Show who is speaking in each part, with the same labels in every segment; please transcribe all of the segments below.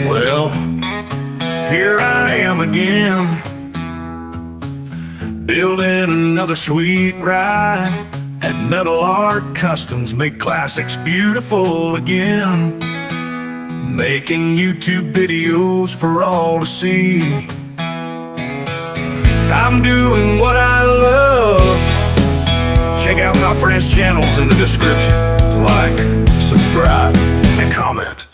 Speaker 1: Well, here I am again, building another sweet ride at Metal Art Customs. Make classics beautiful again, making YouTube videos for all to see. I'm doing what I love. Check out my friends' channels in the description. Like, subscribe, and comment.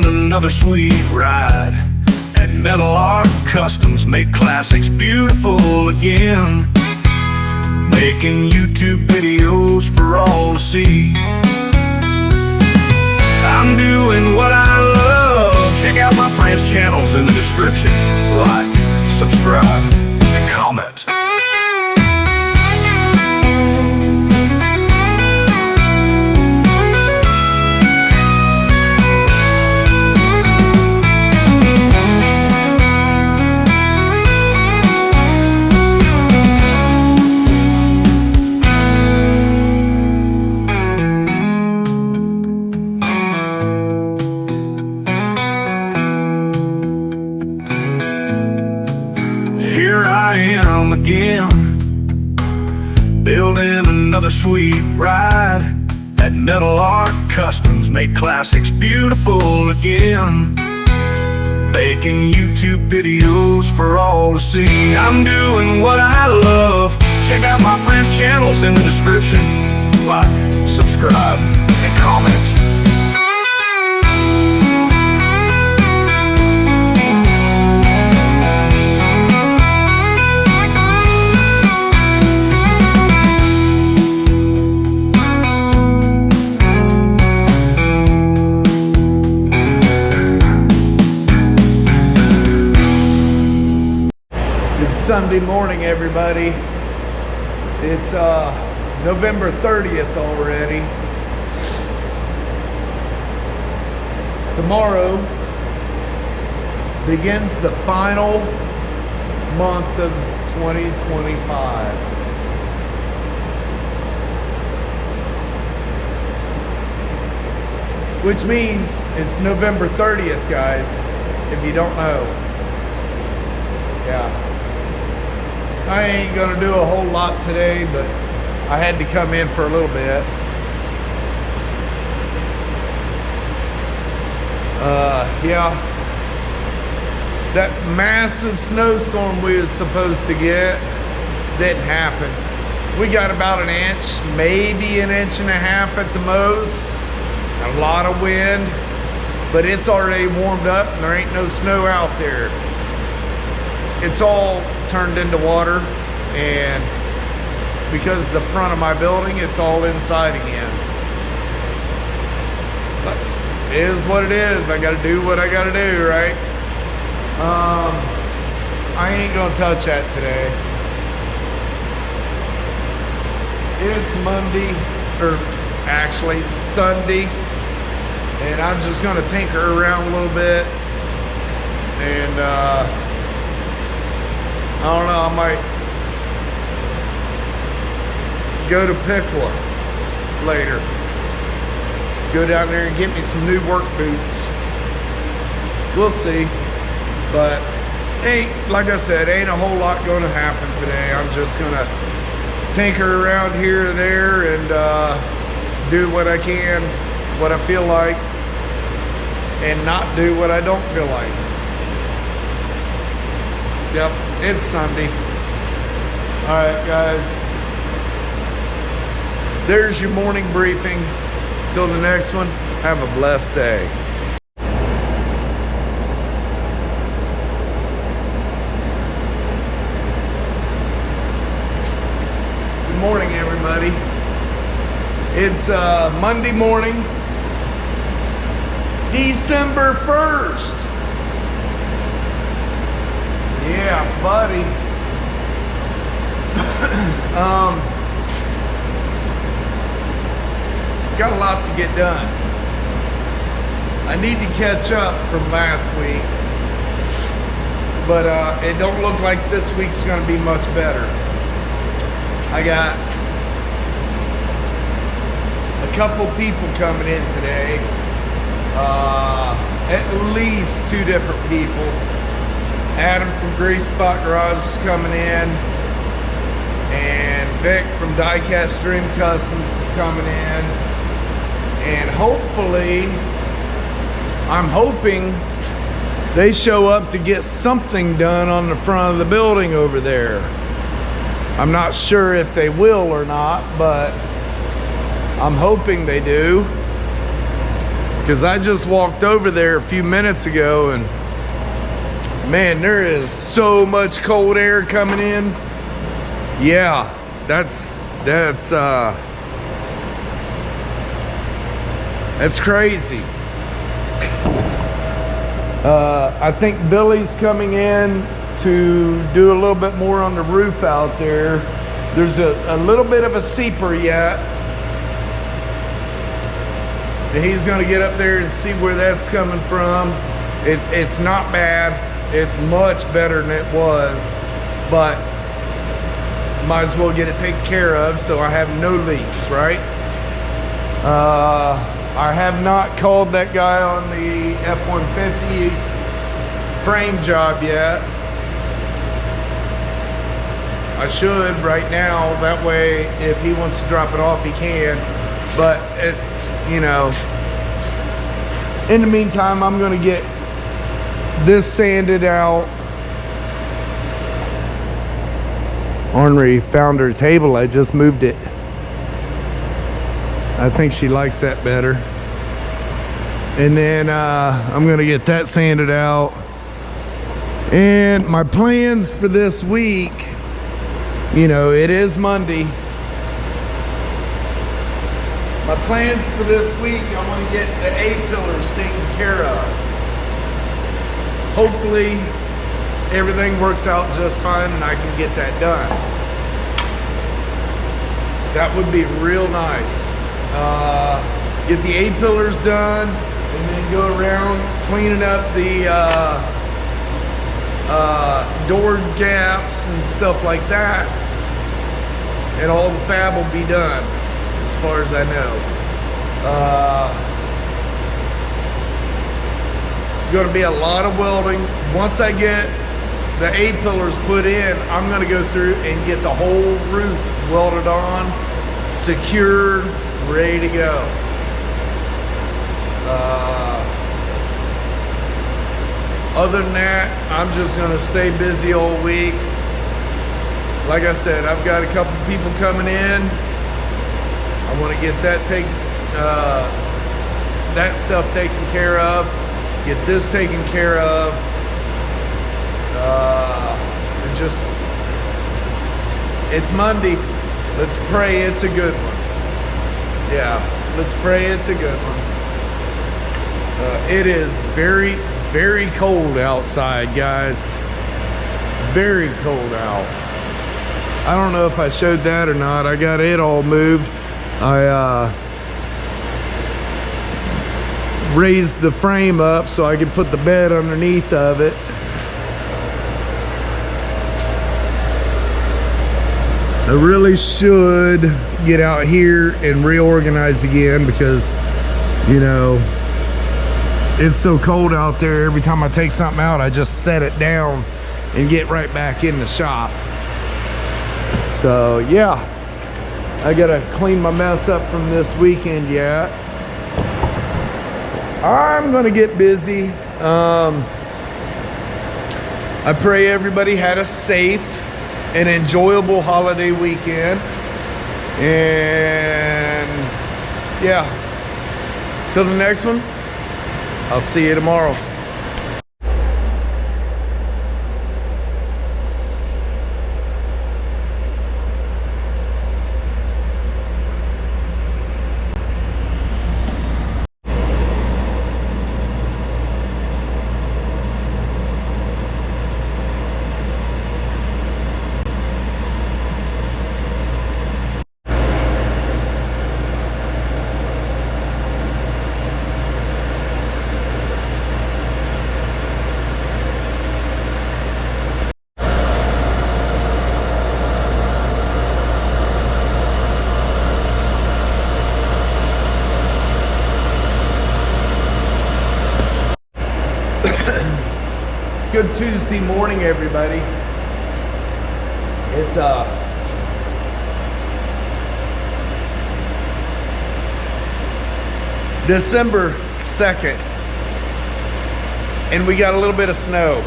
Speaker 1: Another sweet ride at Metal Art Customs. Make classics beautiful again, making YouTube videos for all to see. I'm doing what I love. Check out my friends' channels in the description. Like, subscribe, and comment. Again, building another sweet ride at Metal Art Customs. Make classics beautiful again, making YouTube videos for all to see. I'm doing what I love. Check out my friends' channels in the description. Like, subscribe, and comment.
Speaker 2: Sunday morning, everybody. It's November 30th already. Tomorrow begins the final month of 2025. Which means it's November 30th, guys, if you don't know. Yeah. I ain't gonna do a whole lot today, but I had to come in for a little bit. Yeah, that massive snowstorm we was supposed to get didn't happen. We got about an inch, maybe an inch and a half at the most. A lot of wind, but it's already warmed up and there ain't no snow out there. It's all turned into water, and because the front of my building, it's all inside again. But it is what it is. I gotta do what I gotta do, right? I ain't gonna touch that today. It's Monday, or actually Sunday, and I'm just gonna tinker around a little bit, and I don't know, I might go to Piqua later. Go down there and get me some new work boots. We'll see. But like I said, ain't a whole lot gonna happen today. I'm just gonna tinker around here or there and do what I can, what I feel like, and not do what I don't feel like. Yep, it's Sunday. All right, guys. There's your morning briefing. Till the next one, have a blessed day. Good morning, everybody. It's Monday morning, December 1st. Yeah, buddy. got a lot to get done. I need to catch up from last week, but it don't look like this week's going to be much better. I got a couple people coming in today, at least 2 different people. Adam from Grease Spot Garage is coming in, and Vic from Diecast Dream Customs is coming in, and hopefully, I'm hoping they show up to get something done on the front of the building over there. I'm not sure if they will or not, but I'm hoping they do, because I just walked over there a few minutes ago, and man, there is so much cold air coming in. Yeah, that's crazy. I think Billy's coming in to do a little bit more on the roof out there. There's a little bit of a seeper yet. He's going to get up there and see where that's coming from. It's not bad. It's much better than it was, but might as well get it taken care of so I have no leaks, right? I have not called that guy on the F-150 frame job yet. I should right now, that way if he wants to drop it off he can, but you know, in the meantime I'm gonna get this sanded out. Ornery found her table, I just moved it. I think she likes that better. And then I'm gonna get that sanded out. And my plans for this week, you know, it is Monday. My plans for this week, I want to get the A-pillars taken care of. Hopefully everything works out just fine and I can get that done. That would be real nice. Get the A-pillars done and then go around cleaning up the door gaps and stuff like that, and all the fab will be done as far as I know. Going to be a lot of welding. Once I get the A-pillars put in, I'm going to go through and get the whole roof welded on, secured, ready to go. Other than that, I'm just going to stay busy all week. Like I said, I've got a couple people coming in. I want to get that stuff taken care of. Get this taken care of. It's Monday. Let's pray it's a good one. Yeah, let's pray it's a good one. It is very, very cold outside, guys. Very cold out. I don't know if I showed that or not. I got it all moved. I raised the frame up so I could put the bed underneath of it. I really should get out here and reorganize again because, you know, it's so cold out there. Every time I take something out, I just set it down and get right back in the shop. So yeah, I gotta clean my mess up from this weekend yet. I'm gonna get busy. I pray everybody had a safe and enjoyable holiday weekend. And yeah, till the next one, I'll see you tomorrow. Good Tuesday morning, everybody. It's December 2nd, and we got a little bit of snow.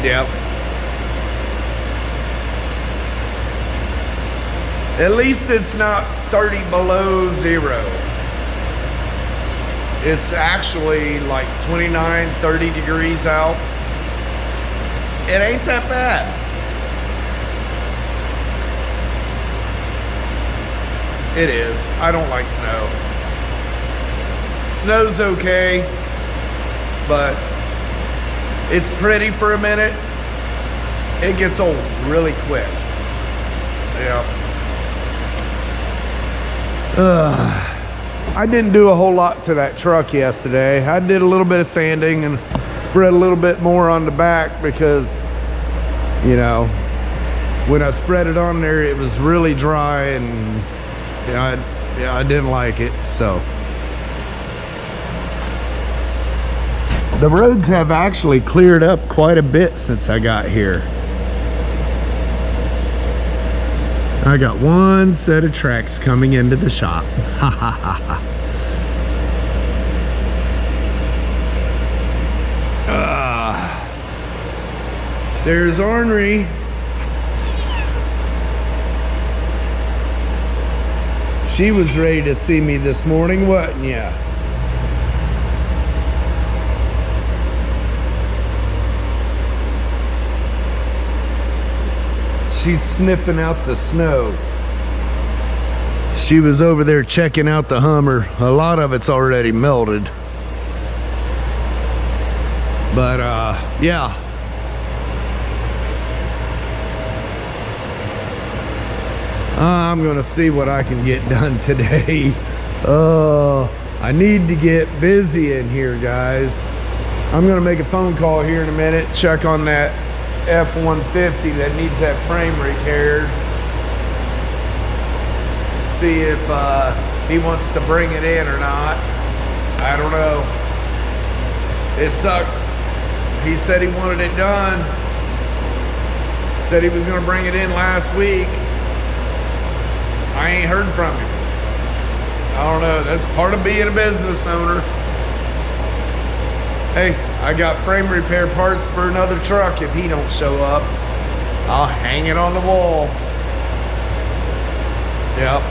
Speaker 2: Yep. At least it's not 30 below zero. It's actually like 29, 30 degrees out. It ain't that bad. It is. I don't like snow. Snow's okay, but it's pretty for a minute. It gets old really quick. Yeah. I didn't do a whole lot to that truck yesterday. I did a little bit of sanding and spread a little bit more on the back because, you know, when I spread it on there, it was really dry, and I didn't like it. So the roads have actually cleared up quite a bit since I got here. I got one set of tracks coming into the shop. Ha ha ha ha. There's Ornery. She was ready to see me this morning, wasn't ya? She's sniffing out the snow. She was over there checking out the Hummer. A lot of it's already melted. But yeah. I'm gonna see what I can get done today. I need to get busy in here, guys. I'm gonna make a phone call here in a minute, check on that F-150 that needs that frame repaired. See if he wants to bring it in or not. I don't know. It sucks. He said he wanted it done. Said he was gonna bring it in last week. I ain't heard from him. I don't know. That's part of being a business owner. Hey, I got frame repair parts for another truck. If he don't show up, I'll hang it on the wall. Yep.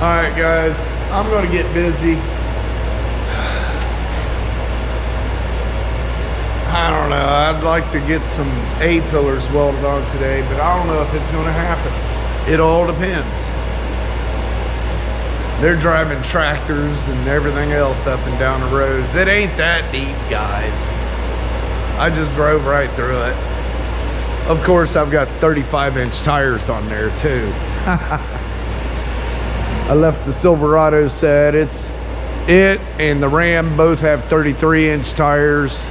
Speaker 2: All right, guys. I'm going to get busy. I don't know. I'd like to get some A-pillars welded on today, but I don't know if it's going to happen. It all depends. They're driving tractors and everything else up and down the roads. It ain't that deep, guys. I just drove right through it. Of course, I've got 35-inch tires on there too. I left the Silverado set. It and the Ram both have 33-inch tires,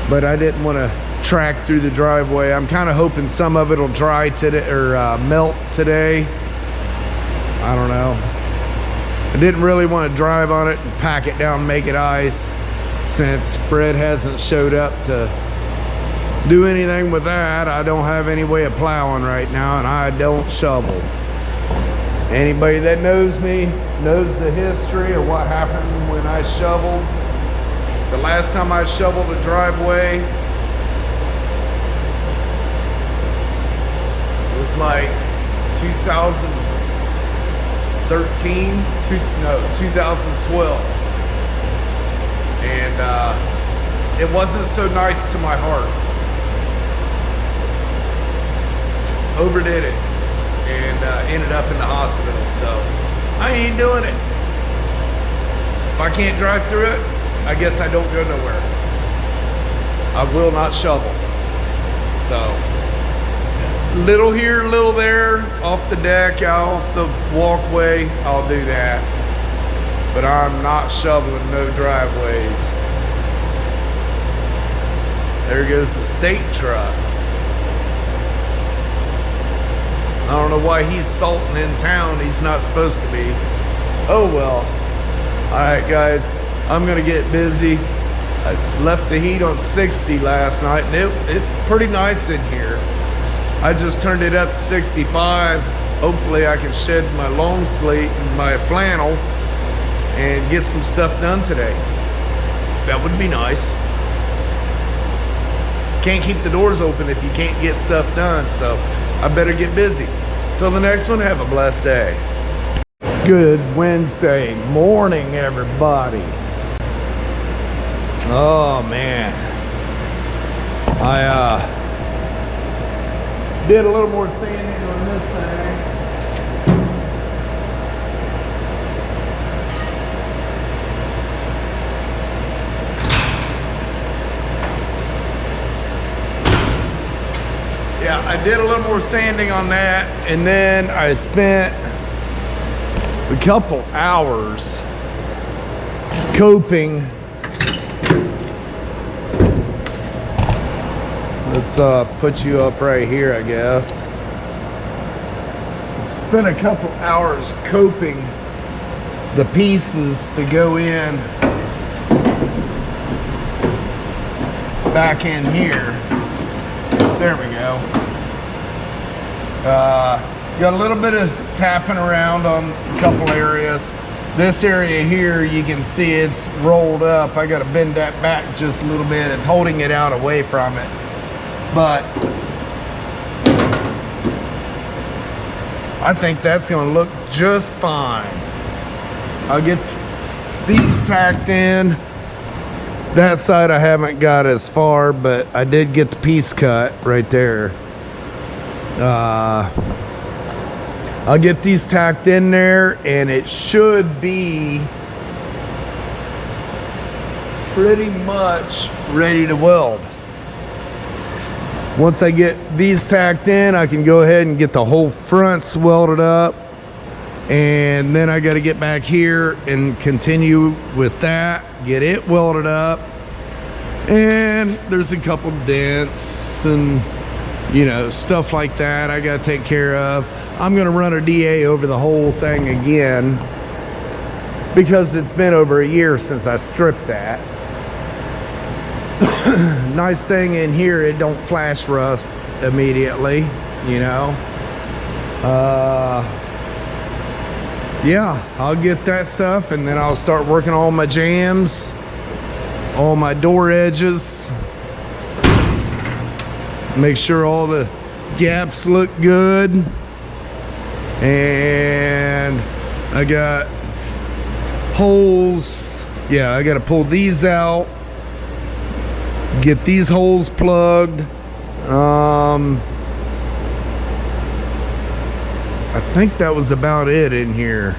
Speaker 2: but I didn't want to track through the driveway. I'm kind of hoping some of it will dry today or melt today. I don't know. I didn't really want to drive on it and pack it down, make it ice, since Fred hasn't showed up to do anything with that. I don't have any way of plowing right now, and I don't shovel. Anybody that knows me knows the history of what happened when I shoveled. The last time I shoveled a driveway was like 2012. And it wasn't so nice to my heart. Overdid it and ended up in the hospital. So I ain't doing it. If I can't drive through it, I guess I don't go nowhere. I will not shovel. So little here, little there, off the deck, out off the walkway, I'll do that. But I'm not shoveling no driveways. There goes the state truck. I don't know why he's salting in town. He's not supposed to be. Oh well. All right, guys. I'm gonna get busy. I left the heat on 60 last night, and it's pretty nice in here. I just turned it up to 65. Hopefully I can shed my long sleeve and my flannel and get some stuff done today. That would be nice. Can't keep the doors open if you can't get stuff done, so I better get busy. Till the next one, have a blessed day. Good Wednesday morning, everybody. Oh man, I did a little more sanding on this thing. Yeah, I did a little more sanding on that, and then I spent a couple hours coping. Let's put you up right here, I guess. Spent a couple hours coping the pieces to go in back in here. There we go. Got a little bit of tapping around on a couple areas. This area here, you can see it's rolled up. I got to bend that back just a little bit. It's holding it out away from it. But I think that's going to look just fine. I'll get these tacked in. That side I haven't got as far, but I did get the piece cut right there. I'll get these tacked in there, and it should be pretty much ready to weld. Once I get these tacked in, I can go ahead and get the whole fronts welded up, and then I got to get back here and continue with that, get it welded up. And there's a couple dents and, you know, stuff like that I got to take care of. I'm going to run a DA over the whole thing again because it's been over a year since I stripped that. Nice thing in here, it don't flash rust immediately, you know. Yeah, I'll get that stuff, and then I'll start working on my jams, all my door edges, make sure all the gaps look good. And I got holes. Yeah, I got to pull these out, get these holes plugged. I think that was about it in here.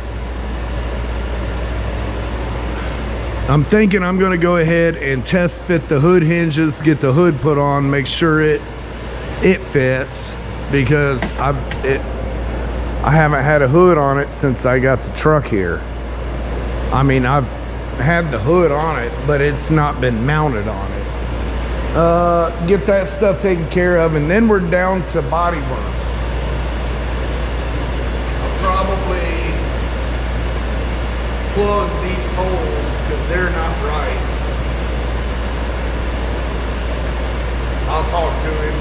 Speaker 2: I'm thinking I'm going to go ahead and test fit the hood hinges, get the hood put on, make sure it fits, because I haven't had a hood on it since I got the truck here. I mean, I've had the hood on it, but it's not been mounted on it. Get that stuff taken care of, and then we're down to body work. I'll probably plug these holes because they're not right. I'll talk to him,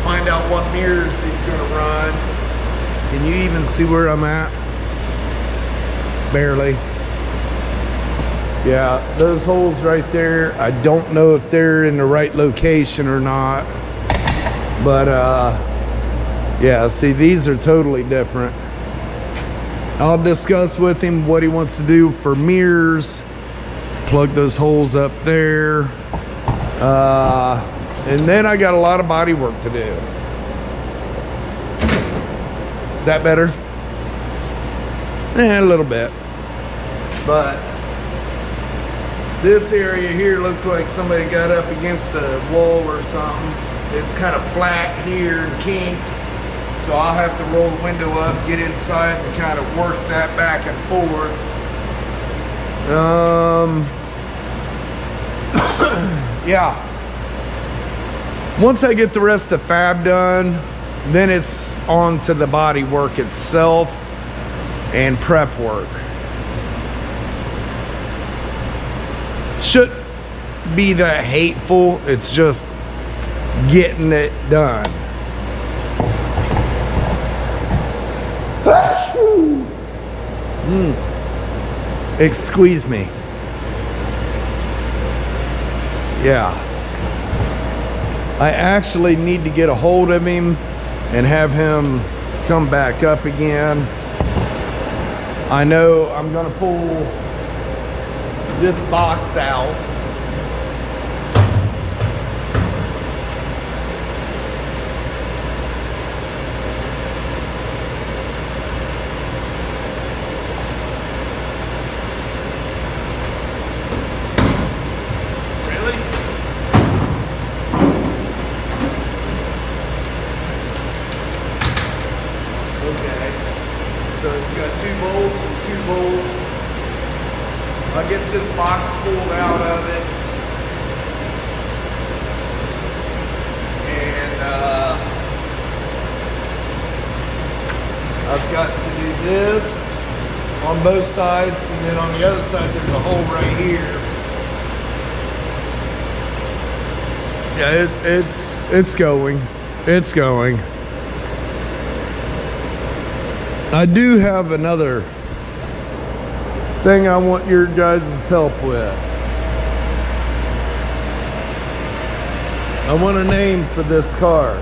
Speaker 2: find out what mirrors he's going to run. Can you even see where I'm at? Barely. Yeah, those holes right there, I don't know if they're in the right location or not. But yeah, see, these are totally different. I'll discuss with him what he wants to do for mirrors. Plug those holes up there. And then I got a lot of body work to do. Is that better? A little bit. But this area here looks like somebody got up against a wall or something. It's kind of flat here and kinked. So I'll have to roll the window up, get inside, and kind of work that back and forth. Yeah. Once I get the rest of the fab done, then it's on to the body work itself and prep work. shouldn't be that hateful. It's just getting it done. Excuse me. Yeah. I actually need to get a hold of him and have him come back up again. I know I'm gonna pull this box out. So it's got 2 bolts and 2 bolts. I'll get this box pulled out of it. And I've got to do this on both sides, and then on the other side there's a hole right here. Yeah, it's going. It's going. I do have another thing I want your guys' help with. I want a name for this car.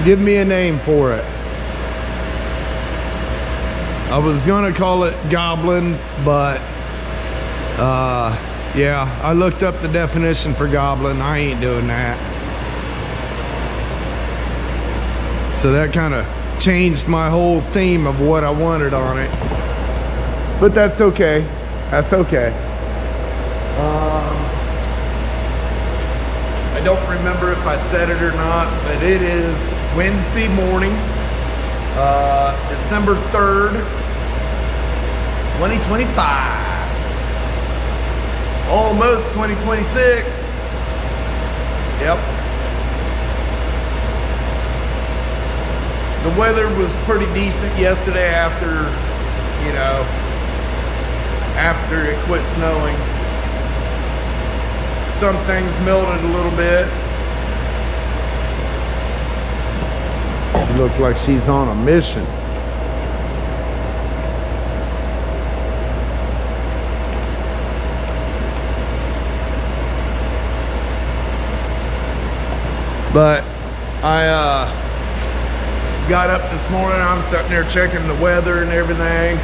Speaker 2: Give me a name for it. I was gonna call it Goblin, but yeah, I looked up the definition for Goblin. I ain't doing that. So that kind of changed my whole theme of what I wanted on it. But that's okay. That's okay. I don't remember if I said it or not, but it is Wednesday morning, December 3rd, 2025. Almost 2026. Yep. The weather was pretty decent yesterday after, you know, after it quit snowing. Some things melted a little bit. She looks like she's on a mission. But I got up this morning, I'm sitting there checking the weather and everything,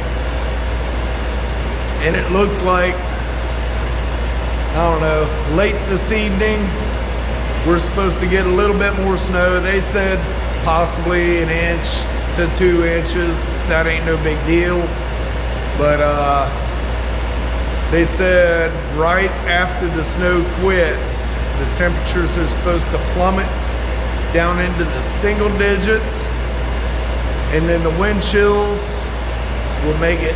Speaker 2: and it looks like, I don't know, late this evening we're supposed to get a little bit more snow. They said possibly 1 inch to 2 inches. That ain't no big deal, but they said right after the snow quits, the temperatures are supposed to plummet down into the single digits, and then the wind chills will make it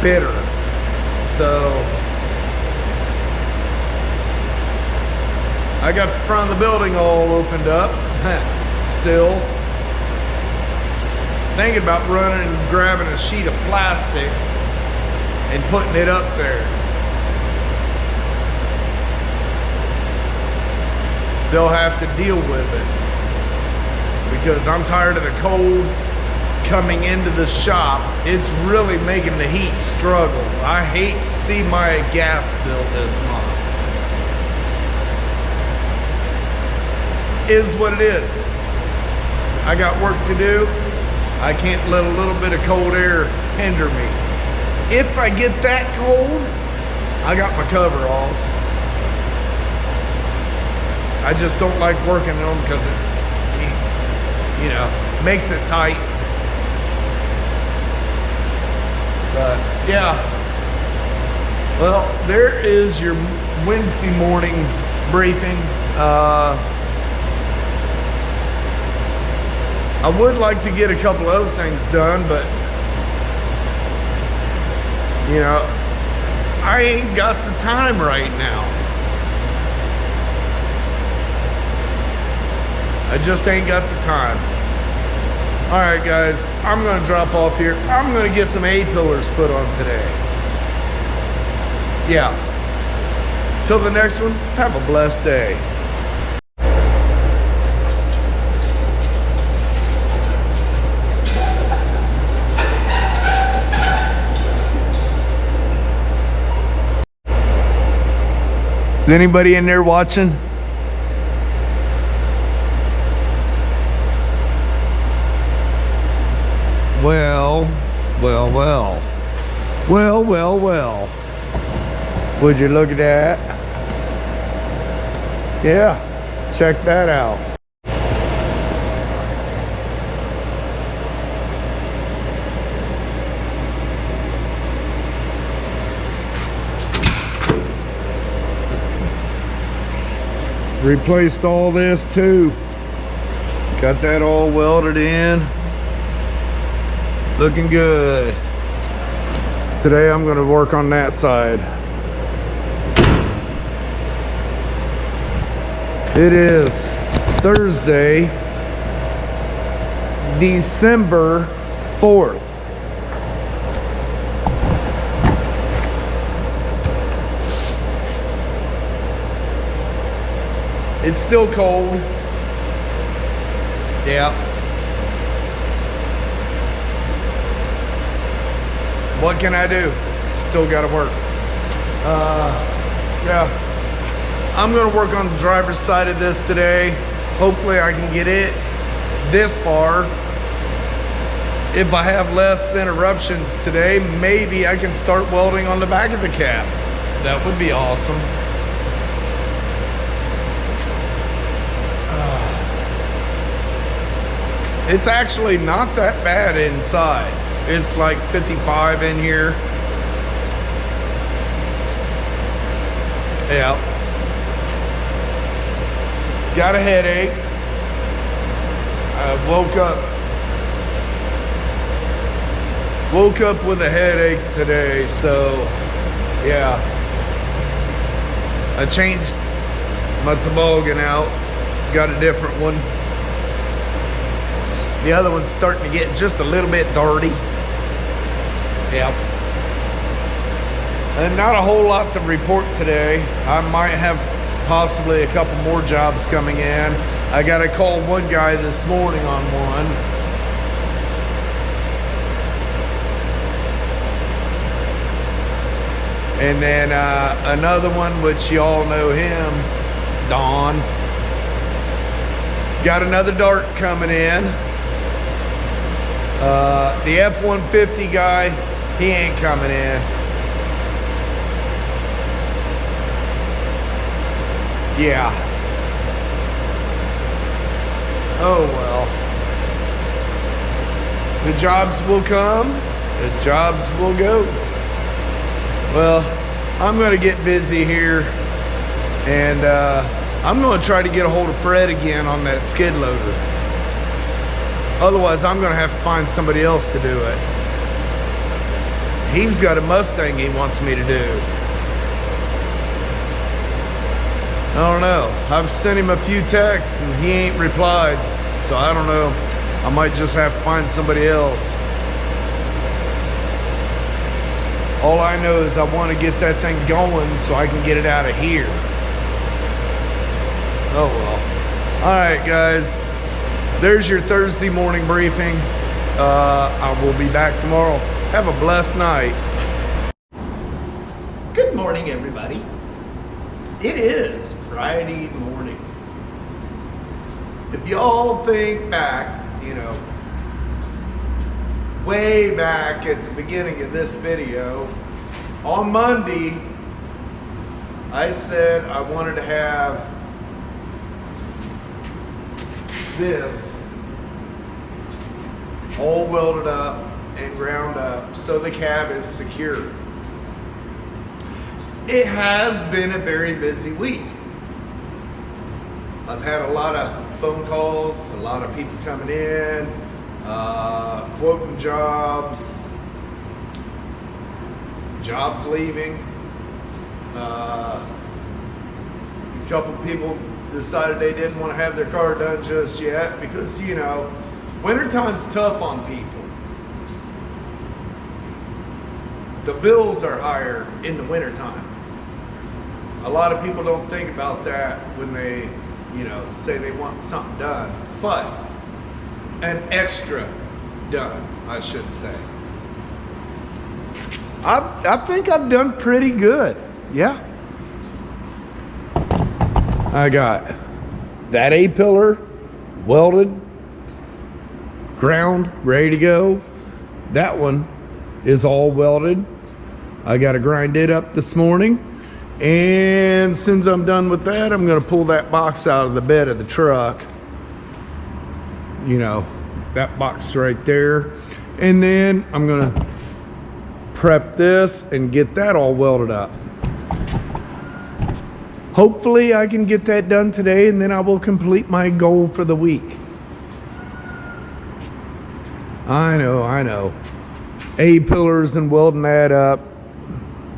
Speaker 2: bitter. So I got the front of the building all opened up. Still thinking about running and grabbing a sheet of plastic and putting it up there. They'll have to deal with it because I'm tired of the cold coming into the shop. It's really making the heat struggle. I hate to see my gas bill this month. Is what it is. I got work to do. I can't let a little bit of cold air hinder me. If I get that cold, I got my coveralls. I just don't like working in them because it, you know, makes it tight. But yeah, well, there is your Wednesday morning briefing. I would like to get a couple other things done, but you know, I ain't got the time right now. I just ain't got the time. All right, guys, I'm gonna drop off here. I'm gonna get some A-pillars put on today. Yeah. Till the next one, have a blessed day. Is anybody in there watching? Well. Would you look at that? Yeah, check that out. Replaced all this too. Got that all welded in. Looking good. Today I'm gonna work on that side. It is Thursday, December 4th. It's still cold. Yeah. What can I do? Still gotta work. Yeah. I'm gonna work on the driver's side of this today. Hopefully I can get it this far. If I have less interruptions today, maybe I can start welding on the back of the cab. That would be awesome. It's actually not that bad inside. It's like 55 in here. Yeah. Got a headache. I woke up with a headache today, so yeah. I changed my toboggan out. Got a different one. The other one's starting to get just a little bit dirty. Yep. And not a whole lot to report today. I might have possibly a couple more jobs coming in. I got to call one guy this morning on one. And then another one, which y'all know him, Don. Got another dart coming in. The F-150 guy, he ain't coming in. Yeah. Oh well. The jobs will come, the jobs will go. Well, I'm gonna get busy here, and I'm gonna try to get a hold of Fred again on that skid loader. Otherwise, I'm gonna have to find somebody else to do it. He's got a Mustang he wants me to do. I don't know. I've sent him a few texts and he ain't replied. So I don't know. I might just have to find somebody else. All I know is I want to get that thing going so I can get it out of here. Oh well. All right, guys. There's your Thursday morning briefing. I will be back tomorrow. Have a blessed night.
Speaker 3: Good morning, everybody. It is Friday morning. If y'all think back, way back at the beginning of this video, on Monday, I said I wanted to have this all welded up and ground up so the cab is secure. It has been a very busy week. I've had a lot of phone calls, a lot of people coming in, quoting jobs leaving. A couple people decided they didn't want to have their car done just yet because, Wintertime's tough on people. The bills are higher in the wintertime. A lot of people don't think about that when they, say they want something done, but an extra done, I should say. I think I've done pretty good. Yeah. I got that A-pillar welded, ground, ready to go. That one is all welded. I got to grind it up this morning. And since I'm done with that, I'm going to pull that box out of the bed of the truck. That box right there. And then I'm going to prep this and get that all welded up. Hopefully I can get that done today, and then I will complete my goal for the week. I know. A-pillars and welding that up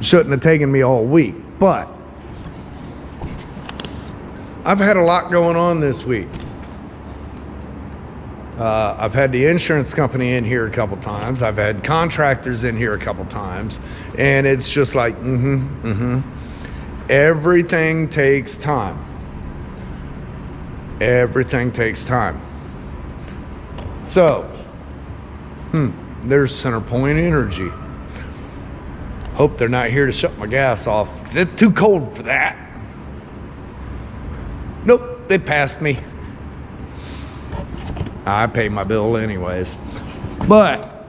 Speaker 3: shouldn't have taken me all week, but I've had a lot going on this week. I've had the insurance company in here a couple times. I've had contractors in here a couple times, and it's just like, everything takes time. Everything takes time. So, there's CenterPoint Energy. Hope they're not here to shut my gas off, because it's too cold for that. Nope, they passed me. I pay my bill anyways. But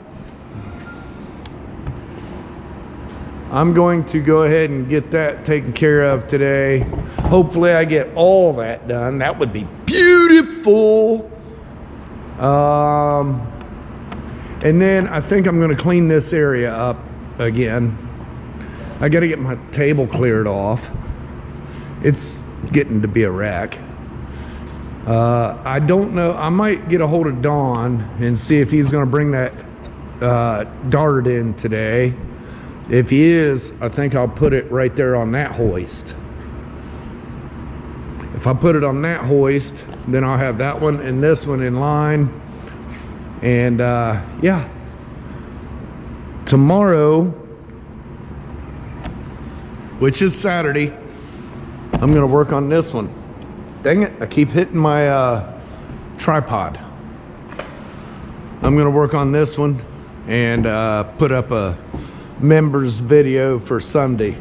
Speaker 3: I'm going to go ahead and get that taken care of today. Hopefully I get all that done. That would be beautiful. And then I think I'm going to clean this area up again. I got to get my table cleared off. It's getting to be a wreck. I don't know. I might get a hold of Don and see if he's going to bring that dart in today. If he is, I think I'll put it right there on that hoist. If I put it on that hoist, then I'll have that one and this one in line. And yeah, tomorrow, which is Saturday, I'm going to work on this one. Dang it, I keep hitting my tripod. I'm going to work on this one and put up a members video for Sunday.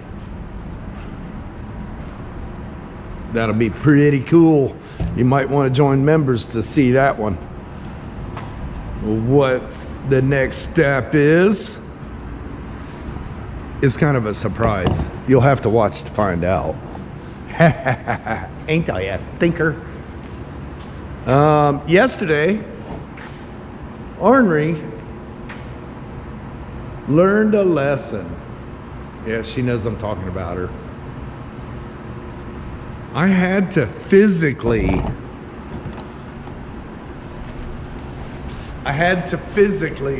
Speaker 3: That'll be pretty cool. You might want to join members to see that one. What the next step is kind of a surprise. You'll have to watch to find out. Ain't I a thinker? Yesterday, Ornery learned a lesson. Yeah, she knows I'm talking about her. I had to physically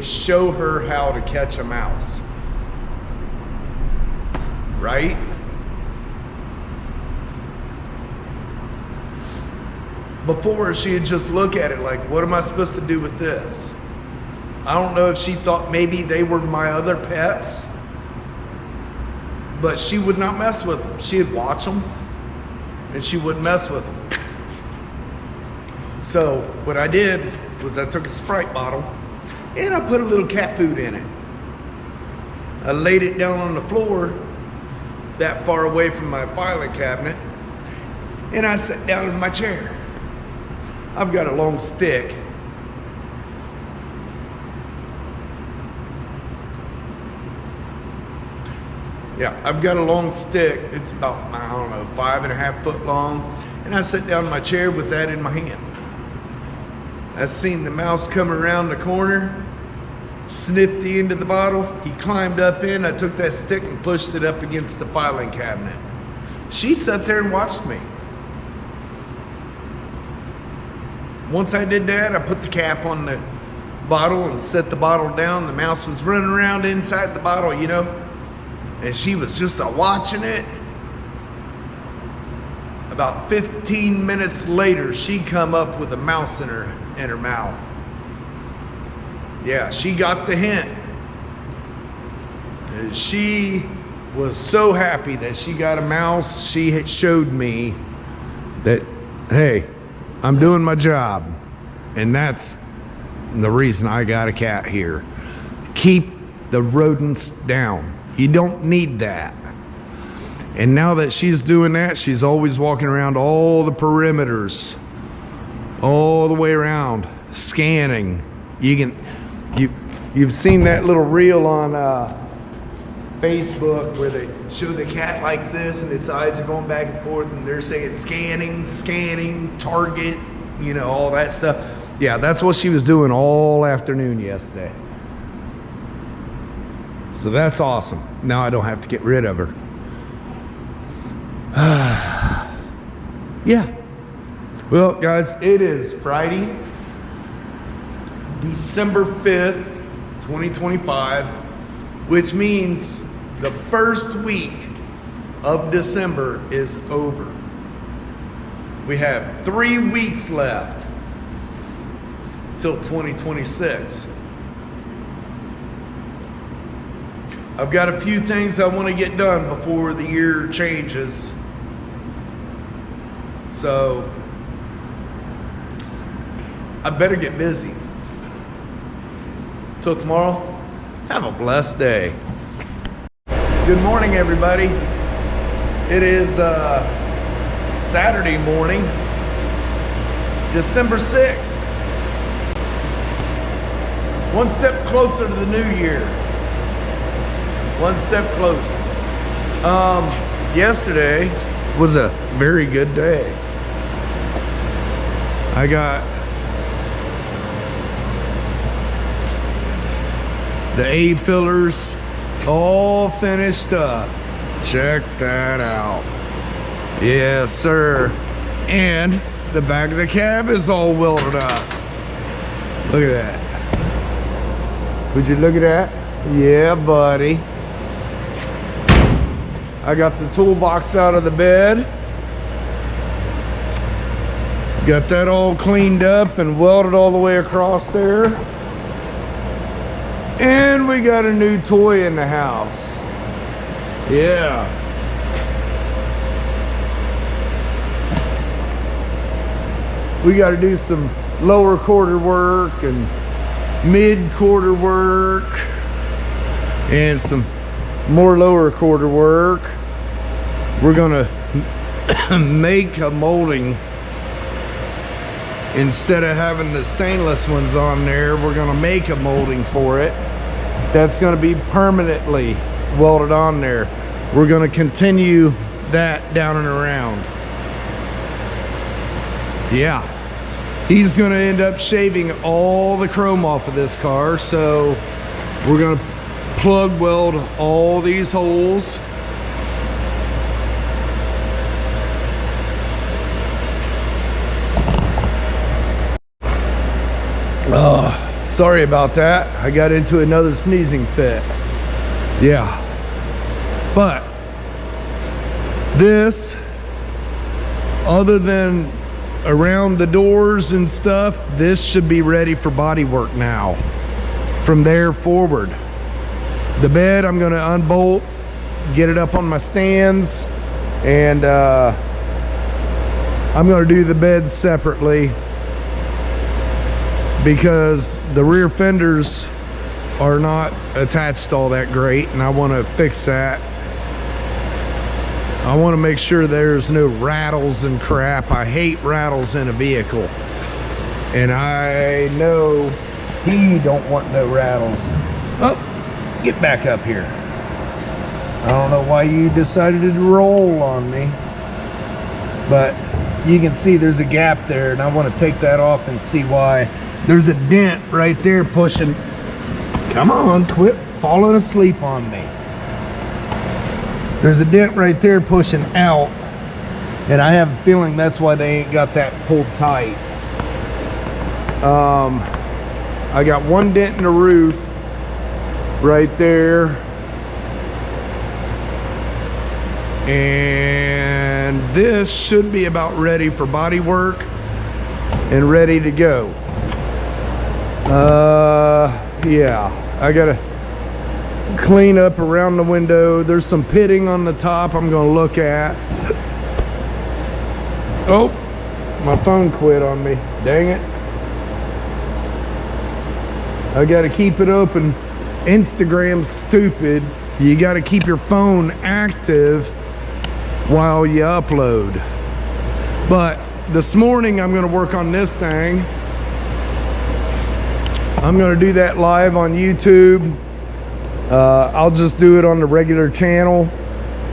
Speaker 3: show her how to catch a mouse. Right? Before, she'd just look at it like, what am I supposed to do with this? I don't know if she thought maybe they were my other pets, but she would not mess with them. She'd watch them, and she wouldn't mess with them. So what I did was I took a Sprite bottle, and I put a little cat food in it. I laid it down on the floor, that far away from my filing cabinet, and I sat down in my chair. I've got a long stick. Yeah, I've got a long stick. It's about, I don't know, 5.5 foot long. And I sat down in my chair with that in my hand. I seen the mouse come around the corner, sniffed the end of the bottle. He climbed up in. I took that stick and pushed it up against the filing cabinet. She sat there and watched me. Once I did that, I put the cap on the bottle and set the bottle down. The mouse was running around inside the bottle, you know, and she was just watching it. About 15 minutes later, she come up with a mouse in her mouth.
Speaker 2: Yeah, she got the hint. And she was so happy that she got a mouse. She had showed me that, hey, I'm doing my job. And that's the reason I got a cat here. Keep the rodents down. You don't need that. And now that she's doing that, she's always walking around all the perimeters, all the way around, scanning. You've seen that little reel on Facebook where they show the cat like this and its eyes are going back and forth and they're saying scanning, target, you know, all that stuff. Yeah, that's what she was doing all afternoon yesterday. So that's awesome. Now I don't have to get rid of her. Yeah. Well, guys, it is Friday, December 5th, 2025, which means the first week of December is over. We have 3 weeks left till 2026. I've got a few things I want to get done before the year changes. So I better get busy. Till tomorrow, have a blessed day. Good morning, everybody. It is Saturday morning, December 6th. One step closer to the new year. One step closer. Yesterday was a very good day. I got the A-pillars all finished up. Check that out. Yes, sir. And the back of the cab is all welded up. Look at that. Would you look at that? Yeah, buddy. I got the toolbox out of the bed. Got that all cleaned up and welded all the way across there. And we got a new toy in the house. Yeah. We got to do some lower quarter work and mid quarter work and some more lower quarter work. We're gonna make a molding. Instead of having the stainless ones on there, we're gonna make a molding for it that's gonna be permanently welded on there. We're gonna continue that down and around. Yeah, he's gonna end up shaving all the chrome off of this car, so we're gonna plug weld all these holes. Oh, sorry about that. I got into another sneezing fit. Yeah. But this, other than around the doors and stuff, this should be ready for body work now. From there forward. The bed, I'm gonna unbolt, get it up on my stands, and I'm gonna do the bed separately because the rear fenders are not attached all that great, and I want to fix that. I want to make sure there's no rattles and crap. I hate rattles in a vehicle, and I know he don't want no rattles. Oh, get back up here. I don't know why you decided to roll on me, but you can see there's a gap there, and I want to take that off and see why. There's a dent right there pushing. Come on, quit falling asleep on me. There's a dent right there pushing out, and I have a feeling that's why they ain't got that pulled tight. I got one dent in the roof right there, and this should be about ready for body work and ready to go.
Speaker 3: Yeah, I gotta clean up around the window. There's some pitting on the top I'm gonna look at. Oh, my phone quit on me. Dang it. I gotta keep it open. Instagram's stupid. You gotta keep your phone active while you upload. But this morning I'm gonna work on this thing. I'm gonna do that live on YouTube. I'll just do it on the regular channel.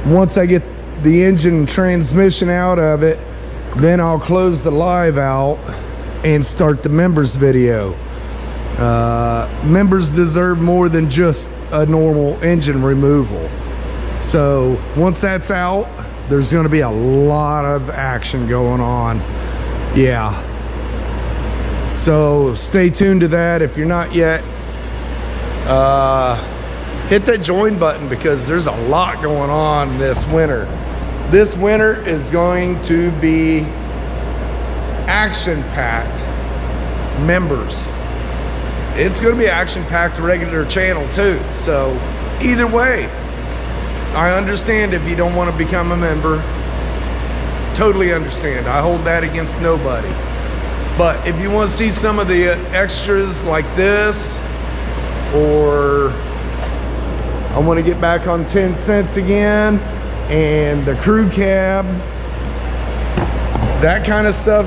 Speaker 3: Once I get the engine and transmission out of it, then I'll close the live out and start the members video. Members deserve more than just a normal engine removal. So once that's out, there's going to be a lot of action going on. Yeah. So stay tuned to that. If you're not yet, hit that join button, because there's a lot going on this winter. This winter is going to be action-packed members. It's going to be action-packed regular channel too. So either way, I understand if you don't want to become a member. Totally understand. I hold that against nobody. But if you want to see some of the extras like this, or I want to get back on 10 cents again, and the crew cab, that kind of stuff,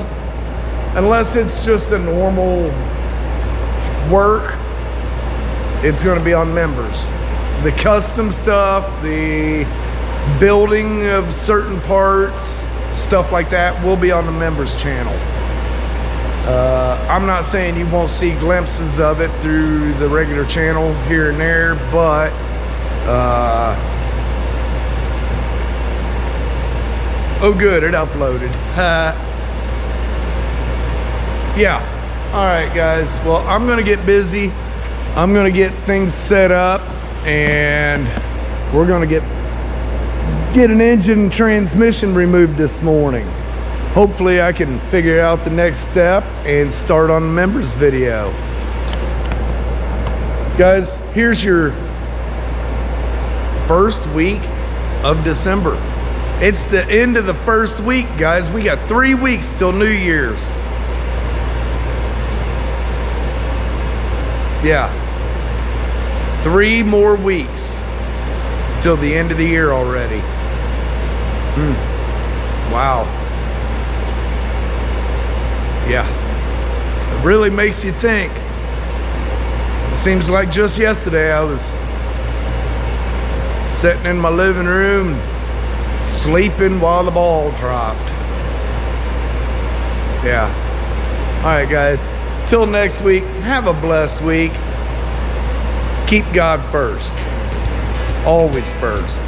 Speaker 3: unless it's just a normal work, it's going to be on members. The custom stuff, the building of certain parts, stuff like that will be on the members channel. I'm not saying you won't see glimpses of it through the regular channel here and there, but oh good, it uploaded. Yeah. All right, guys. Well, I'm gonna get busy. I'm gonna get things set up, and we're gonna get an engine and transmission removed this morning. Hopefully I can figure out the next step and start on the members video. Guys, here's your first week of December. It's the end of the first week, guys. We got 3 weeks till New Year's. Yeah. 3 more weeks till the end of the year already. Wow. Yeah. It really makes you think. It seems like just yesterday I was sitting in my living room sleeping while the ball dropped. Yeah. All right, guys. Till next week, have a blessed week. Keep God first. Always first.